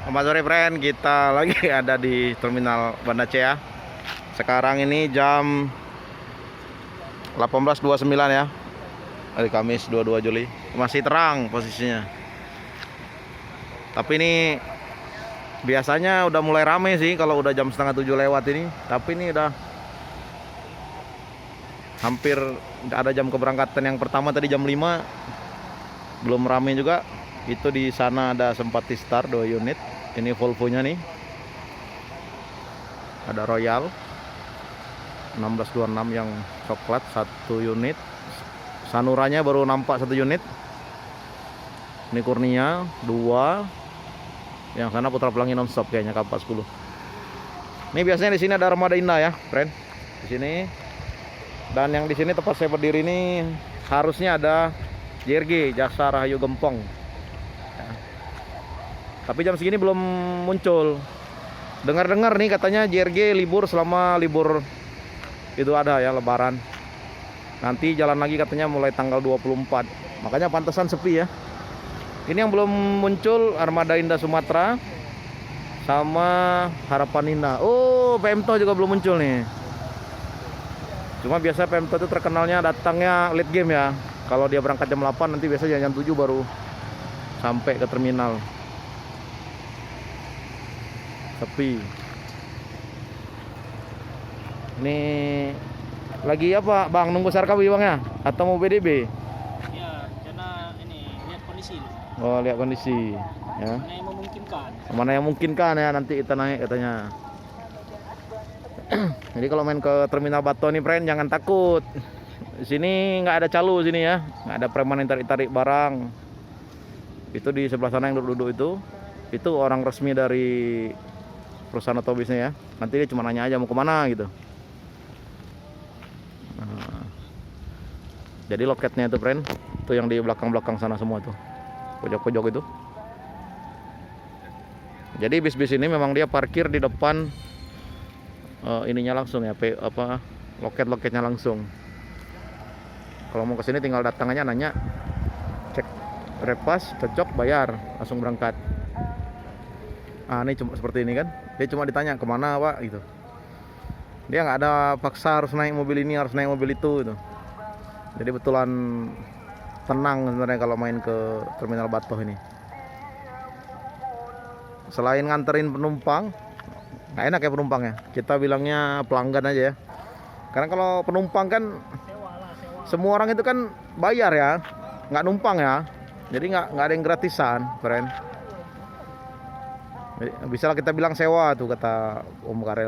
Selamat sore friend, kita lagi ada di Terminal Banda Aceh ya. Sekarang ini jam 18.29 ya. Hari Kamis 22 Juli. Masih terang posisinya. Tapi ini biasanya udah mulai rame sih kalau udah jam setengah 7 lewat ini. Tapi ini udah hampir ada jam keberangkatan yang pertama tadi jam 5. Belum rame juga. Itu di sana ada Simpati Star 2 unit. Ini Volvo-nya nih. Ada Royal 1626 yang coklat 1 unit. Sanuranya baru nampak 1 unit. Ini Kurnia 2. Yang sana Putra Pelangi nonstop kayaknya K40. Ini biasanya di sini ada Armada Indah ya, friend. Di sini. Dan yang di sini tempat saya berdiri ini harusnya ada JRG, Jasa Rahayu Gempong. Tapi jam segini belum muncul. Dengar-dengar nih katanya JRG libur selama libur itu ada ya, Lebaran. Nanti jalan lagi katanya mulai tanggal 24. Makanya pantesan sepi ya. Ini yang belum muncul Armada Indah Sumatera sama Harapan Indah. Oh, PMTO juga belum muncul nih. Cuma biasa PMTO itu terkenalnya datangnya late game ya. Kalau dia berangkat jam 8 nanti biasanya jam 7 baru sampai ke terminal. Sepi. Ini lagi apa bang, nunggu Sarkawi bang ya? Atau mau BDB? Ya, karena ini lihat kondisi. Oh, lihat kondisi ya. Mana yang memungkinkan. Mana yang mungkin ya, nanti kita naik katanya. Jadi kalau main ke Terminal Bato nih friend, jangan takut. Di sini nggak ada calo sini ya, nggak ada preman yang tarik barang. Itu di sebelah sana yang duduk-duduk itu orang resmi dari perusahaan otobusnya ya. Nanti dia cuma nanya aja mau kemana gitu. Nah, jadi loketnya itu friend, itu yang di belakang-belakang sana semua tuh, pojok-pojok itu. Jadi bis-bis ini memang dia parkir di depan ininya langsung ya, loket-loketnya langsung. Kalau mau kesini tinggal datang aja nanya, cek repas, cocok, bayar, langsung berangkat. Ah, ini cuma seperti ini kan, dia cuma ditanya kemana pak gitu. Dia nggak ada paksa harus naik mobil ini, harus naik mobil itu gitu. Jadi betulan tenang sebenarnya kalau main ke Terminal Bato ini. Selain nganterin penumpang, nggak enak ya penumpang ya, kita bilangnya pelanggan aja ya. Karena kalau penumpang kan semua orang itu kan bayar ya, nggak numpang ya. Jadi nggak ada yang gratisan friend. Bisa kita bilang sewa tuh kata Om Karel.